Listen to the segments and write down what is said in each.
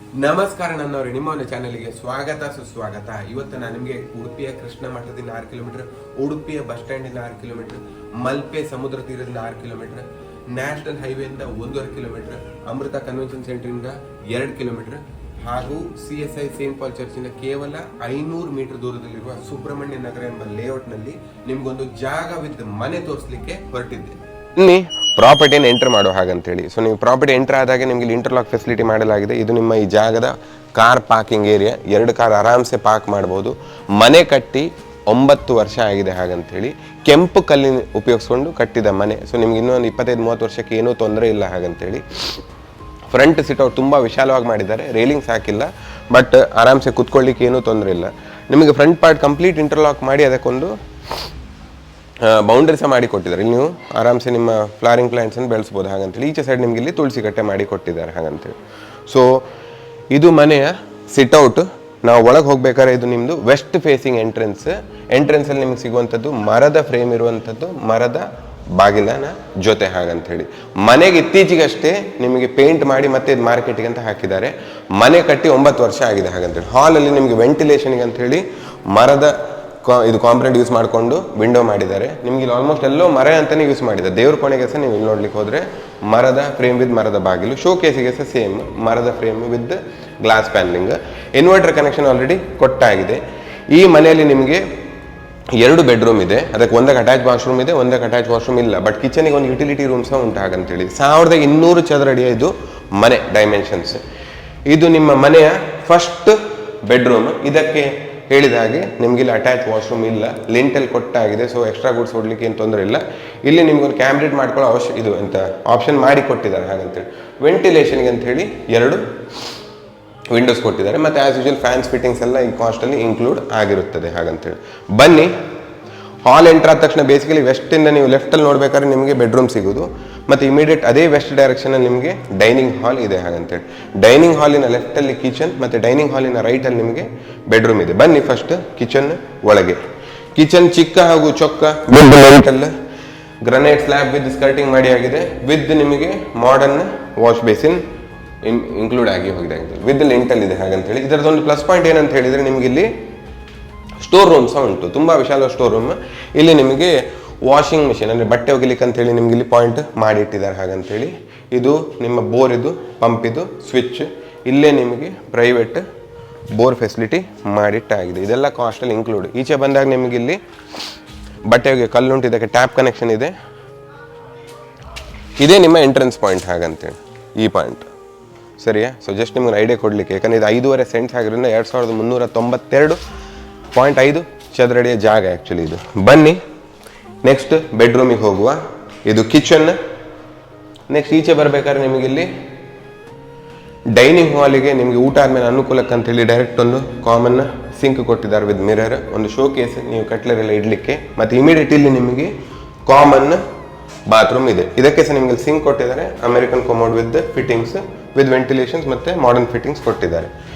ನಮಸ್ಕಾರ ನನ್ನವರೇ, ನಿಮ್ಮ ಒಂದು ಚಾನೆಲ್ಗೆ ಸ್ವಾಗತ ಸುಸ್ವಾಗತ. ಇವತ್ತು ನಾನು ನಿಮಗೆ ಉಡುಪಿಯ ಕೃಷ್ಣ ಮಠದಿಂದ 6 ಕಿಲೋಮೀಟರ್, ಉಡುಪಿಯ ಬಸ್ ಸ್ಟ್ಯಾಂಡಿಂದ 6 ಕಿಲೋಮೀಟರ್, ಮಲ್ಪೆ ಸಮುದ್ರ ತೀರದಿಂದ 6 ಕಿಲೋಮೀಟರ್, ನ್ಯಾಷನಲ್ ಹೈವೇಯಿಂದ 1.5 ಕಿಲೋಮೀಟರ್, ಅಮೃತ ಕನ್ವೆನ್ಷನ್ ಸೆಂಟರಿಂದ 2 ಕಿಲೋಮೀಟರ್ ಹಾಗೂ CSI ಸೇಂಟ್ ಪಾಲ್ ಚರ್ಚಿನ ಕೇವಲ 500 ಮೀಟರ್ ದೂರದಲ್ಲಿರುವ ಸುಬ್ರಹ್ಮಣ್ಯ ನಗರ ಎಂಬ ಲೇಔಟ್ನಲ್ಲಿ ನಿಮ್ಗೊಂದು ಜಾಗವಿದ್ದ ಮನೆ ತೋರಿಸಲಿಕ್ಕೆ ಹೊರಟಿದ್ದೆ. ಇಲ್ಲಿ ಪ್ರಾಪರ್ಟಿನ ಎಂಟರ್ ಮಾಡೋ ಹಾಗಂತೇಳಿ. ಸೊ ನೀವು ಪ್ರಾಪರ್ಟಿ ಎಂಟರ್ ಆದಾಗ ನಿಮಗೆ ಇಂಟರ್ಲಾಕ್ ಫೆಸಿಲಿಟಿ ಮಾಡಲಾಗಿದೆ. ಇದು ನಿಮ್ಮ ಈ ಜಾಗದ ಕಾರ್ ಪಾರ್ಕಿಂಗ್ ಏರಿಯಾ. 2 ಕಾರ್ ಆರಾಮ್ಸೆ ಪಾರ್ಕ್ ಮಾಡ್ಬೋದು. ಮನೆ ಕಟ್ಟಿ 9 ವರ್ಷ ಆಗಿದೆ ಹಾಗಂತೇಳಿ. ಕೆಂಪು ಕಲ್ಲಿನ ಉಪಯೋಗಿಸ್ಕೊಂಡು ಕಟ್ಟಿದ ಮನೆ. ಸೊ ನಿಮ್ಗೆ ಇನ್ನೊಂದು 25-30 ವರ್ಷಕ್ಕೆ ಏನೂ ತೊಂದರೆ ಇಲ್ಲ ಹಾಗಂತೇಳಿ. ಫ್ರಂಟ್ ಸಿಟ್ಔಟ್ ತುಂಬ ವಿಶಾಲವಾಗಿ ಮಾಡಿದ್ದಾರೆ. ರೇಲಿಂಗ್ಸ್ ಹಾಕಿಲ್ಲ, ಬಟ್ ಆರಾಮ್ಸೆ ಕುತ್ಕೊಳ್ಳಿಕ್ಕೆ ಏನೂ ತೊಂದರೆ ಇಲ್ಲ. ನಿಮಗೆ ಫ್ರಂಟ್ ಪಾರ್ಟ್ ಕಂಪ್ಲೀಟ್ ಇಂಟರ್ಲಾಕ್ ಮಾಡಿ ಅದಕ್ಕೊಂದು ಬೌಂಡ್ರಿ ಸಹ ಮಾಡಿ ಕೊಟ್ಟಿದ್ದಾರೆ. ಇಲ್ಲಿ ನೀವು ಆರಾಮ್ಸೆ ನಿಮ್ಮ ಫ್ಲವರಿಂಗ್ ಪ್ಲಾಂಟ್ಸನ್ನು ಬೆಳೆಸ್ಬೋದು ಹಾಗಂತೇಳಿ. ಈಚೆ ಸೈಡ್ ನಿಮ್ಗೆ ಇಲ್ಲಿ ತುಳಸಿ ಕಟ್ಟೆ ಮಾಡಿ ಕೊಟ್ಟಿದ್ದಾರೆ ಹಾಗಂತೇಳಿ. ಸೊ ಇದು ಮನೆಯ ಸಿಟ್ಔಟ್. ನಾವು ಒಳಗೆ ಹೋಗ್ಬೇಕಾದ್ರೆ ಇದು ನಿಮ್ಮದು ವೆಸ್ಟ್ ಫೇಸಿಂಗ್ ಎಂಟ್ರೆನ್ಸಲ್ಲಿ ನಿಮ್ಗೆ ಸಿಗುವಂಥದ್ದು ಮರದ ಫ್ರೇಮ್ ಇರುವಂಥದ್ದು, ಮರದ ಬಾಗಿಲನ ಜೊತೆ ಹಾಗಂತೇಳಿ. ಮನೆಗೆ ಇತ್ತೀಚೆಗಷ್ಟೇ ನಿಮಗೆ ಪೇಂಟ್ ಮಾಡಿ ಮತ್ತೆ ಇದು ಮಾರ್ಕೆಟಿಗೆ ಅಂತ ಹಾಕಿದ್ದಾರೆ. ಮನೆ ಕಟ್ಟಿ 9 ವರ್ಷ ಆಗಿದೆ ಹಾಗಂತೇಳಿ. ಹಾಲಲ್ಲಿ ನಿಮಗೆ ವೆಂಟಿಲೇಷನ್ಗೆ ಅಂಥೇಳಿ ಮರದ ಇದು ಕಾಂಪೊನೆಂಟ್ ಯೂಸ್ ಮಾಡಿಕೊಂಡು ವಿಂಡೋ ಮಾಡಿದ್ದಾರೆ. ನಿಮ್ಗೆ ಇಲ್ಲಿ ಆಲ್ಮೋಸ್ಟ್ ಎಲ್ಲೋ ಮರ ಅಂತಲೇ ಯೂಸ್ ಮಾಡಿದ್ದಾರೆ. ದೇವ್ರ ಕೋಣೆಗೆ ಸಹ ನೀವು ಇಲ್ಲಿ ನೋಡ್ಲಿಕ್ಕೆ ಹೋದರೆ ಮರದ ಫ್ರೇಮ್ ವಿತ್ ಮರದ ಬಾಗಿಲು, ಶೋ ಕೇಸಿಗೆ ಸಹ ಸೇಮ್ ಮರದ frame with glass panelling. Inverter connection already ಕೊಟ್ಟಾಗಿದೆ. ಈ ಮನೆಯಲ್ಲಿ ನಿಮಗೆ 2 ಬೆಡ್ರೂಮ್ ಇದೆ. ಅದಕ್ಕೆ ಒಂದಕ್ಕೆ ಅಟ್ಯಾಚ್ ವಾಶ್ರೂಮ್ ಇದೆ, ಒಂದಕ್ಕೆ ಅಟ್ಯಾಚ್ ವಾಶ್ರೂಮ್ ಇಲ್ಲ. ಬಟ್ ಕಿಚನಿಗೆ ಒಂದು ಯುಟಿಲಿಟಿ ರೂಮ್ ಸಹ ಉಂಟು ಹಾಗಂತೇಳಿ. 1200 ಚದರ ಅಡಿಯ ಇದು ಮನೆ ಡೈಮೆನ್ಷನ್ಸ್. ಇದು ನಿಮ್ಮ ಮನೆಯ ಫಸ್ಟ್ ಬೆಡ್ರೂಮ್. ಇದಕ್ಕೆ ಹೇಳಿದ ಹಾಗೆ ನಿಮ್ಗೆ ಇಲ್ಲಿ ಅಟ್ಯಾಚ್ ವಾಶ್ರೂಮ್ ಇಲ್ಲ, ಲಿಂಟಲ್ ಕೊಟ್ಟಾಗಿದೆ. ಸೊ ಎಕ್ಸ್ಟ್ರಾ ಗೂಡ್ಸ್ ಹೊಡ್ಲಿಕ್ಕೆ ಏನು ತೊಂದರೆ ಇಲ್ಲ. ಇಲ್ಲಿ ನಿಮ್ಗೊಂದು ಕ್ಯಾಮ್ರೇಟ್ ಮಾಡ್ಕೊಳ್ಳೋ ಇದು ಅಂತ ಆಪ್ಷನ್ ಮಾಡಿ ಕೊಟ್ಟಿದ್ದಾರೆ ಹಾಗಂತೇಳಿ. ವೆಂಟಿಲೇಷನ್ಗೆ ಅಂಥೇಳಿ 2 ವಿಂಡೋಸ್ ಕೊಟ್ಟಿದ್ದಾರೆ. ಮತ್ತು ಆ್ಯಸ್ ಯೂಶುವಲ್ ಫ್ಯಾನ್ಸ್ ಫಿಟ್ಟಿಂಗ್ಸ್ ಎಲ್ಲ ಈ ಕಾಸ್ಟಲ್ಲಿ ಇನ್ಕ್ಲೂಡ್ ಆಗಿರುತ್ತದೆ ಹಾಗಂತೇಳಿ. ಬನ್ನಿ, ಹಾಲ್ ಎಂಟರ್ ಆದ ತಕ್ಷಣ ಬೇಸಿಕಲಿ ವೆಸ್ಟಿಂದ ನೀವು ಲೆಫ್ಟಲ್ಲಿ ನೋಡ್ಬೇಕಾದ್ರೆ ನಿಮಗೆ ಬೆಡ್ರೂಮ್ ಸಿಗೋದು. ಮತ್ತು ಇಮಿಡಿಯೇಟ್ ಅದೇ ವೆಸ್ಟ್ ಡೈರೆಕ್ಷನಲ್ಲಿ ನಿಮಗೆ ಡೈನಿಂಗ್ ಹಾಲ್ ಇದೆ ಹಾಗಂತೇಳಿ. ಡೈನಿಂಗ್ ಹಾಲಿನ ಲೆಫ್ಟಲ್ಲಿ ಕಿಚನ್ ಮತ್ತು ಡೈನಿಂಗ್ ಹಾಲಿನ ರೈಟಲ್ಲಿ ನಿಮಗೆ ಬೆಡ್ರೂಮ್ ಇದೆ. ಬನ್ನಿ ಫಸ್ಟ್ ಕಿಚನ್ ಒಳಗೆ. ಕಿಚನ್ ಚಿಕ್ಕ ಹಾಗೂ ಚೊಕ್ಕ ಲೈಟಲ್ಲ ಗ್ರನೈಟ್ ಸ್ಲ್ಯಾಬ್ ವಿತ್ ಸ್ಕರ್ಟಿಂಗ್ ಮಾಡಿ ಆಗಿದೆ. ವಿತ್ ನಿಮಗೆ ಮಾಡರ್ನ್ ವಾಶ್ ಬೇಸಿನ್ ಇನ್ಕ್ಲೂಡ್ ಆಗಿ ಹೋಗಿದೆ ವಿತ್ ಲಿಂಟಲ್ ಇದೆ ಹಾಗಂತೇಳಿ. ಇದರದೊಂದು ಪ್ಲಸ್ ಪಾಯಿಂಟ್ ಏನಂತ ಹೇಳಿದರೆ ನಿಮಗೆ ಇಲ್ಲಿ ಸ್ಟೋರ್ ರೂಮ್ ಸಹ ಉಂಟು. ತುಂಬ ವಿಶಾಲ ಸ್ಟೋರ್ ರೂಮ್. ಇಲ್ಲಿ ನಿಮಗೆ ವಾಷಿಂಗ್ ಮಿಷಿನ್ ಅಂದರೆ ಬಟ್ಟೆ ಒಗಿಲಿಕ್ಕೆ ಅಂತೇಳಿ ನಿಮ್ಗೆ ಇಲ್ಲಿ ಪಾಯಿಂಟ್ ಮಾಡಿಟ್ಟಿದ್ದಾರೆ ಹಾಗಂತೇಳಿ. ಇದು ನಿಮ್ಮ ಬೋರ್, ಇದು ಪಂಪ್, ಇದು ಸ್ವಿಚ್. ಇಲ್ಲೇ ನಿಮಗೆ ಪ್ರೈವೇಟ್ ಬೋರ್ ಫೆಸಿಲಿಟಿ ಮಾಡಿಟ್ಟಾಗಿದೆ. ಇದೆಲ್ಲ ಕಾಸ್ಟಲ್ಲಿ ಇನ್ಕ್ಲೂಡ್. ಈಚೆ ಬಂದಾಗ ನಿಮಗೆ ಇಲ್ಲಿ ಬಟ್ಟೆ ಒಗೆ ಕಲ್ಲುಂಟು, ಇದಕ್ಕೆ ಟ್ಯಾಪ್ ಕನೆಕ್ಷನ್ ಇದೆ. ಇದೇ ನಿಮ್ಮ ಎಂಟ್ರೆನ್ಸ್ ಪಾಯಿಂಟ್ ಹಾಗಂತೇಳಿ, ಈ ಪಾಯಿಂಟ್ ಸರಿಯಾ. ಸೊ ಜಸ್ಟ್ ನಿಮ್ಗೆ ಐಡಿಯಾ ಕೊಡಲಿಕ್ಕೆ, ಯಾಕಂದರೆ ಇದು 5.5 ಸೆಂಟ್ಸ್ ಆಗಿರೋದ್ರಿಂದ 2392.5 ಚದರ ಅಡಿಯ ಜಾಗ ಆ್ಯಕ್ಚುಲಿ ಇದು. ಬನ್ನಿ ನೆಕ್ಸ್ಟ್ ಬೆಡ್ರೂಮಿಗೆ ಹೋಗುವ. ಇದು ಕಿಚನ್. ನೆಕ್ಸ್ಟ್ ಈಚೆ ಬರಬೇಕಾದ್ರೆ ನಿಮಗೆ ಇಲ್ಲಿ ಡೈನಿಂಗ್ ಹಾಲಿಗೆ ನಿಮಗೆ ಊಟ ಆದಮೇಲೆ ಅನುಕೂಲಕ್ಕೆ ಅಂತೇಳಿ ಡೈರೆಕ್ಟ್ ಒಂದು ಕಾಮನ್ ಸಿಂಕ್ ಕೊಟ್ಟಿದ್ದಾರೆ ವಿತ್ ಮಿರರ್, ಒಂದು ಶೋ ಕೇಸ್ ನೀವು ಕಟ್ಲರೆಲ್ಲ ಇಡಲಿಕ್ಕೆ. ಮತ್ತು ಇಮಿಡಿಯೇಟ್ ಇಲ್ಲಿ ನಿಮಗೆ ಕಾಮನ್ ಬಾತ್ರೂಮ್ ಇದೆ. ಇದಕ್ಕೆ ಸಹ ನಿಮಗೆ ಸಿಂಕ್ ಕೊಟ್ಟಿದ್ದಾರೆ, American commode with fittings with ventilations ಮತ್ತು ಮಾಡರ್ನ್ ಫಿಟ್ಟಿಂಗ್ಸ್ ಕೊಟ್ಟಿದ್ದಾರೆ.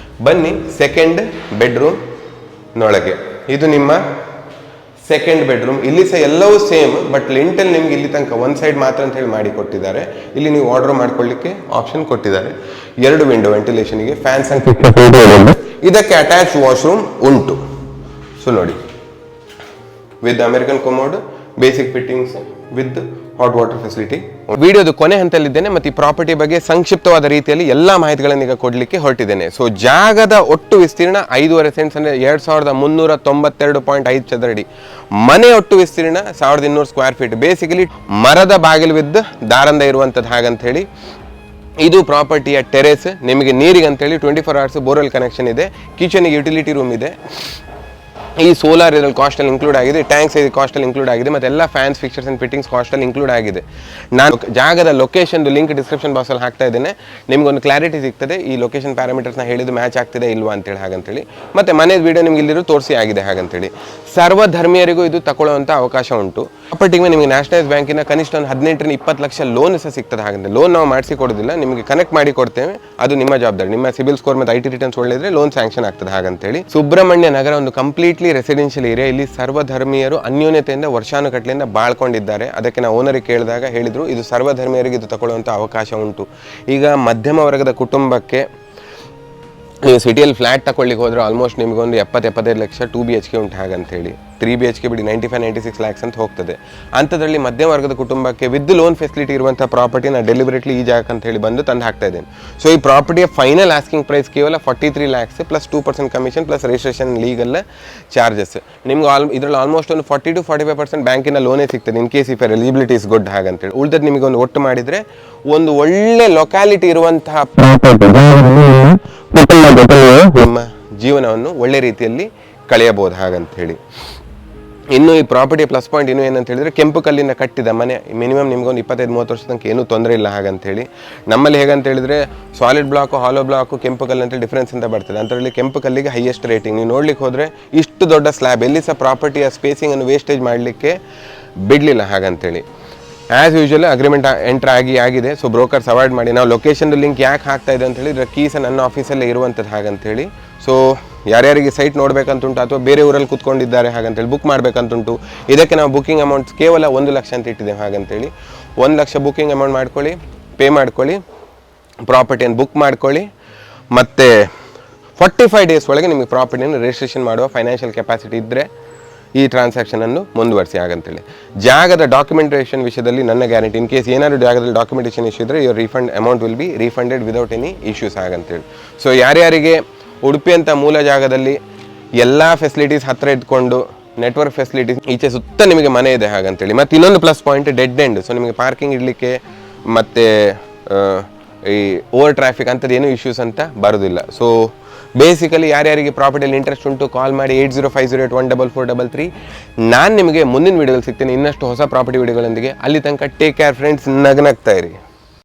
ಬನ್ನಿ ಸೆಕೆಂಡ್ ಬೆಡ್ರೂಮ್ ನೊಳಗೆ. ಇದು ನಿಮ್ಮ ಸೆಕೆಂಡ್ ಬೆಡ್ರೂಮ್. ಇಲ್ಲಿ ಸಹ ಎಲ್ಲವೂ ಸೇಮ್, ಬಟ್ ಲಿಂಟಲ್ ನಿಮ್ಗೆ ಇಲ್ಲಿ ತನಕ ಒಂದು ಸೈಡ್ ಮಾತ್ರ ಅಂತ ಹೇಳಿ ಮಾಡಿ ಕೊಟ್ಟಿದ್ದಾರೆ. ಇಲ್ಲಿ ನೀವು ಆರ್ಡರ್ ಮಾಡ್ಕೊಳ್ಳಿಕ್ಕೆ ಆಪ್ಷನ್ ಕೊಟ್ಟಿದ್ದಾರೆ. 2 ವಿಂಡೋ ವೆಂಟಿಲೇಷನ್ಗೆ, ಫ್ಯಾನ್ಸ್ ಅಂಡ್ ಇದಕ್ಕೆ ಅಟ್ಯಾಚ್ ವಾಶ್ರೂಮ್ ಉಂಟು. ಸೊ ನೋಡಿ, with American commode, basic fittings with hot water facility. ವಿಡಿಯೋದು ಕೊನೆ ಹಂತಲ್ಲಿದ್ದೇನೆ ಮತ್ತು ಈ ಪ್ರಾಪರ್ಟಿ ಬಗ್ಗೆ ಸಂಕ್ಷಿಪ್ತವಾದ ರೀತಿಯಲ್ಲಿ ಎಲ್ಲ ಮಾಹಿತಿಗಳನ್ನು ಈಗ ಕೊಡಲಿಕ್ಕೆ ಹೊರಟಿದ್ದೇನೆ. ಸೊ ಜಾಗದ ಒಟ್ಟು ವಿಸ್ತೀರ್ಣ 5.5 ಸೆಂಟ್ಸ್ ಅಂದರೆ 2392.5 ಚದರ ಅಡಿ. ಮನೆ ಒಟ್ಟು ವಿಸ್ತೀರ್ಣ 1200 ಸ್ಕ್ವೇರ್ ಫೀಟ್. ಬೇಸಿಕಲಿ ಮರದ ಬಾಗಿಲು ವಿದ್ ದಾರಂದ ಇರುವಂಥದ್ದು ಹಾಗಂತ ಹೇಳಿ. ಇದು ಪ್ರಾಪರ್ಟಿಯ ಟೆರೇಸ್. ನಿಮಗೆ ನೀರಿಗೆ ಅಂತೇಳಿ 24 hours ಬೋರ್ವೆಲ್ ಕನೆಕ್ಷನ್ ಇದೆ. ಕಿಚನ್ಗೆ ಯುಟಿಲಿಟಿ ರೂಮ್ ಇದೆ. ಈ ಸೋಲಾರ್ ಇದರಲ್ಲಿ ಕಾಸ್ಟಲ್ಲಿ ಇನ್ಕ್ಲೂಡ್ ಆಗಿದೆ. ಟ್ಯಾಂಕ್ಸ್ ಇದು ಕಾಸ್ಟಲ್ಲಿ ಇನ್ಕ್ಲೂಡ್ ಆಗಿದೆ. ಮತ್ತು ಎಲ್ಲ ಫ್ಯಾನ್ಸ್, ಫಿಕ್ಚರ್ಸ್ ಆ್ಯಂಡ್ ಫಿಟ್ಟಿಂಗ್ಸ್ ಕಾಸ್ಟಲ್ಲಿ ಇನ್ಕ್ಲೂಡ್ ಆಗಿದೆ. ನಾನು ಜಾಗದ ಲೊಕೇಶನ್ದು ಲಿಂಕ್ ಡಿಸ್ಕ್ರಿಪ್ಷನ್ ಬಾಕ್ಸಲ್ಲಿ ಹಾಕ್ತಾ ಇದ್ದೇನೆ. ನಿಮ್ಗೊಂದು ಕ್ಲಾರಿಟಿ ಸಿಗ್ತದೆ ಈ ಲೊಕೇಶನ್ ಪ್ಯಾರಾಮೀಟರ್ಸ್ನ ಹೇಳಿದ್ದು ಮ್ಯಾಚ್ ಆಗ್ತಿದೆ ಇಲ್ವಾ ಅಂತೇಳಿ ಹಾಗಂತೇಳಿ. ಮತ್ತು ಮನೆ ವೀಡಿಯೋ ನಿಮ್ಗೆ ಇಲ್ಲಿರೋ ತೋರಿಸಿ ಆಗಿದೆ ಹಾಗಂತೇಳಿ. ಸರ್ವಧರ್ಮೀಯರಿಗೂ ಇದು ತಗೊಳ್ಳುವಂಥ ಅವಕಾಶ ಉಂಟು. ಪ್ರಾಪರ್ಟಿಗೆ ನಿಮಗೆ ನ್ಯಾಷನಲೈಸ್ ಬ್ಯಾಂಕಿನ ಕನಿಷ್ಠ ಒಂದು 18-20 ಲಕ್ಷ ಲೋನ್ ಸಹ ಸಿಗ್ತದೆ ಹಾಗಂತೆ. ಲೋನ್ ನಾವು ಮಾಡಿಸಿ ಕೊಡೋದಿಲ್ಲ, ನಿಮಗೆ ಕನೆಕ್ಟ್ ಮಾಡಿ ಕೊಡ್ತೇವೆ. ಅದು ನಿಮ್ಮ ಜವಾಬ್ದಾರಿ. ನಿಮ್ಮ ಸಿಬಿಲ್ ಸ್ಕೋರ್ ಮತ್ತು IT ರಿಟರ್ನ್ಸ್ ಒಳ್ಳೆಯಿದ್ರೆ ಲೋನ್ ಸ್ಯಾಂಕ್ಷನ್ ಆಗ್ತದೆ ಹಾಗಂತೇಳಿ. ಸುಬ್ರಹ್ಮಣ್ಯ ನಗರ ಒಂದು ಕಂಪ್ಲೀಟ್ಲಿ ರೆಸಿಡೆನ್ಷಿಯಲ್ ಏರಿಯಾ. ಇಲ್ಲಿ ಸರ್ವಧರ್ಮೀಯರು ಅನ್ಯೋನ್ಯತೆಯಿಂದ ವರ್ಷಾನುಗಟ್ಟಲೆಯಿಂದ ಬಾಳ್ಕೊಂಡಿದ್ದಾರೆ. ಅದಕ್ಕೆ ನಾವು ಓನರಿಗೆ ಕೇಳಿದಾಗ ಹೇಳಿದರು ಇದು ಸರ್ವಧರ್ಮೀಯರಿಗೆ ಇದು ತಗೊಳ್ಳುವಂಥ ಅವಕಾಶ ಉಂಟು. ಈಗ ಮಧ್ಯಮ ವರ್ಗದ ಕುಟುಂಬಕ್ಕೆ ನೀವು ಸಿಟಿಯಲ್ಲಿ ಫ್ಲ್ಯಾಟ್ ತಗೊಳ್ಳಿಕ್ಕೆ ಹೋದರೆ ಆಲ್ಮೋಸ್ಟ್ ನಿಮಗೊಂದು 70-75 ಲಕ್ಷ 2 BHK ಉಂಟು ಹಾಗಂತೇಳಿ. 3 BHK ಬಿಡಿ 95-96 ಲ್ಯಾಕ್ಸ್ ಅಂತ ಹೋಗ್ತದೆ. ಅಂಥದ್ರಲ್ಲಿ ಮಧ್ಯಮ ವರ್ಗದ ಕುಟುಂಬಕ್ಕೆ ವಿತ್ ಲೋನ್ ಫೆಸಿಲಿಟಿ ಇರುವಂಥ ಪ್ರಾಪರ್ಟಿ ನಾನು ಡೆಲಿಬರೇಟ್ಲಿ ಈ ಜಾಗಕ್ಕೆ ಅಂತ ಹೇಳಿ ಬಂದು ತಂದು ಹಾಕ್ತಾ ಇದ್ದೇನೆ. ಸೊ ಈ ಪ್ರಾಪರ್ಟಿಯ ಫೈನಲ್ ಆಸ್ಕಿಂಗ್ ಪ್ರೈಸ್ ಕೇವಲ 43 lakhs plus 2% commission plus registration legal charges. ನಿಮ್ಗೆ ಇದರಲ್ಲಿ ಆಲ್ಮೋಸ್ಟ್ ಒಂದು 40-45% ಬ್ಯಾಂಕಿನ ಲೋನೇ ಸಿಗ್ತದೆ in case if eligibility is good ಹಾಗಂತೇಳಿ. ಉಳಿದದ್ದು ನಿಮಗೆ ಒಂದು ಒಟ್ಟು ಮಾಡಿದರೆ ಒಂದು ಒಳ್ಳೆ ಲೊಕ್ಯಾಲಿಟಿ ಇರುವಂತಹ ನಿಮ್ಮ ಜೀವನವನ್ನು ಒಳ್ಳೆ ರೀತಿಯಲ್ಲಿ ಕಳೆಯಬಹುದು ಹಾಗಂತೇಳಿ. ಇನ್ನು ಈ ಪ್ರಾಪರ್ಟಿಯ ಪ್ಲಸ್ ಪಾಯಿಂಟ್ ಇನ್ನೂ ಏನಂತ ಹೇಳಿದರೆ ಕೆಂಪು ಕಲ್ಲಿಂದ ಕಟ್ಟಿದ ಮನೆ. ಮಿನಿಮಮ್ ನಿಮ್ಗೊಂದು 25-30 ವರ್ಷದ ತನಕ ಏನೂ ತೊಂದರೆ ಇಲ್ಲ ಹಾಗಂತೇಳಿ. ನಮ್ಮಲ್ಲಿ ಹೇಗಂತ ಹೇಳಿದರೆ ಸಾಲಿಡ್ ಬ್ಲಾಕು, ಹಾಲೋ ಬ್ಲಾಕು, ಕೆಂಪು ಕಲ್ಲು ಅಂತೇಳಿ ಡಿಫ್ರೆನ್ಸ್ ಅಂತ ಬರ್ತದೆ. ಅಂಥದ್ರಲ್ಲಿ ಕೆಂಪು ಕಲ್ಲಿಗೆ ಹೈಯೆಸ್ಟ್ ರೇಟಿಂಗ್. ನೀವು ನೋಡ್ಲಿಕ್ಕೆ ಹೋದರೆ ಇಷ್ಟು ದೊಡ್ಡ ಸ್ಲ್ಯಾಬ್ ಎಲ್ಲಿ ಸಹ ಪ್ರಾಪರ್ಟಿಯ ಸ್ಪೇಸಿಂಗನ್ನು ವೇಸ್ಟೇಜ್ ಮಾಡಲಿಕ್ಕೆ ಬಿಡಲಿಲ್ಲ ಹಾಗಂತೇಳಿ. ಆ್ಯಸ್ ಯೂಶುವಲ್ ಅಗ್ರಿಮೆಂಟ್ ಎಂಟ್ರ್ ಆಗಿದೆ. ಸೊ ಬ್ರೋಕರ್ಸ್ ಅವಾಯ್ಡ್ ಮಾಡಿ. ನಾವು ಲೊಕೇಶನ್ದು ಲಿಂಕ್ ಯಾಕೆ ಹಾಕ್ತಾ ಇದೆ ಅಂತ ಹೇಳಿದ್ರೆ ಕೀಸ ನನ್ನ ಆಫೀಸಲ್ಲೇ ಇರುವಂಥದ್ದು ಹಾಗಂತೇಳಿ. ಸೊ ಯಾರ್ಯಾರಿಗೆ ಸೈಟ್ ನೋಡಬೇಕಂತುಂಟು ಅಥವಾ ಬೇರೆ ಊರಲ್ಲಿ ಕೂತ್ಕೊಂಡಿದ್ದಾರೆ ಹಾಗಂತೇಳಿ ಬುಕ್ ಮಾಡಬೇಕಂತುಂಟು, ಇದಕ್ಕೆ ನಾವು ಬುಕ್ಕಿಂಗ್ ಅಮೌಂಟ್ ಕೇವಲ 1 ಲಕ್ಷ ಅಂತ ಇಟ್ಟಿದ್ದೇವೆ ಹಾಗಂತೇಳಿ. 1 ಲಕ್ಷ ಬುಕ್ಕಿಂಗ್ ಅಮೌಂಟ್ ಮಾಡ್ಕೊಳ್ಳಿ, ಪೇ ಮಾಡ್ಕೊಳ್ಳಿ, ಪ್ರಾಪರ್ಟಿಯನ್ನು ಬುಕ್ ಮಾಡ್ಕೊಳ್ಳಿ. ಮತ್ತು 45 ಡೇಸ್ ಒಳಗೆ ನಿಮಗೆ ಪ್ರಾಪರ್ಟಿಯನ್ನು ರಿಜಿಸ್ಟ್ರೇಷನ್ ಮಾಡುವ ಫೈನಾನ್ಷಿಯಲ್ ಕೆಪಾಸಿಟಿ ಇದ್ದರೆ ಈ ಟ್ರಾನ್ಸಾಕ್ಷನನ್ನು ಮುಂದುವರಿಸಿ ಹಾಗಂತೇಳಿ. ಜಾಗದ ಡಾಕ್ಯುಮೆಂಟೇಷನ್ ವಿಷಯದಲ್ಲಿ ನನ್ನ ಗ್ಯಾರಂಟಿ. ಇನ್ ಕೇಸ್ ಏನಾದರೂ ಜಾಗದಲ್ಲಿ ಡಾಕ್ಯುಮೆಂಟೇಷನ್ ಇಶ್ಯೂ ಇದ್ದರೆ your refund amount will be refunded without any issues ಹಾಗಂತೇಳಿ. ಸೊ ಯಾರ್ಯಾರಿಗೆ ಉಡುಪಿ ಅಂತ ಮೂಲ ಜಾಗದಲ್ಲಿ ಎಲ್ಲ ಫೆಸಿಲಿಟೀಸ್ ಹತ್ತಿರ ಇಟ್ಕೊಂಡು ನೆಟ್ವರ್ಕ್ ಫೆಸಿಲಿಟೀಸ್ ಈಚೆ ಸುತ್ತ ನಿಮಗೆ ಮನೆ ಇದೆ ಹಾಗಂತೇಳಿ. ಮತ್ತು ಇನ್ನೊಂದು plus point dead end. So ನಿಮಗೆ ಪಾರ್ಕಿಂಗ್ ಇಡಲಿಕ್ಕೆ ಮತ್ತು ಈ ಓವರ್ ಟ್ರಾಫಿಕ್ ಅಂಥದ್ದು ಏನೂ ಇಶ್ಯೂಸ್ ಅಂತ ಬರೋದಿಲ್ಲ. ಸೊ ಬೇಸಿಕಲಿ ಯಾರ್ಯಾರಿಗೆ ಪ್ರಾಪರ್ಟಿಯಲ್ಲಿ ಇಂಟ್ರೆಸ್ಟ್ ಉಂಟು ಕಾಲ್ ಮಾಡಿ 8050814433. ನಾನು ನಿಮಗೆ ಮುಂದಿನ ವೀಡಿಯೋದಲ್ಲಿ ಸಿಗ್ತೇನೆ ಇನ್ನಷ್ಟು ಹೊಸ ಪ್ರಾಪರ್ಟಿ ವೀಡಿಯೋಗಳೊಂದಿಗೆ. ಅಲ್ಲಿ ತನಕ ಟೇಕ್ ಕೇರ್ ಫ್ರೆಂಡ್ಸ್, ನಗ್ನಗ್ತಾ ಇರಿ.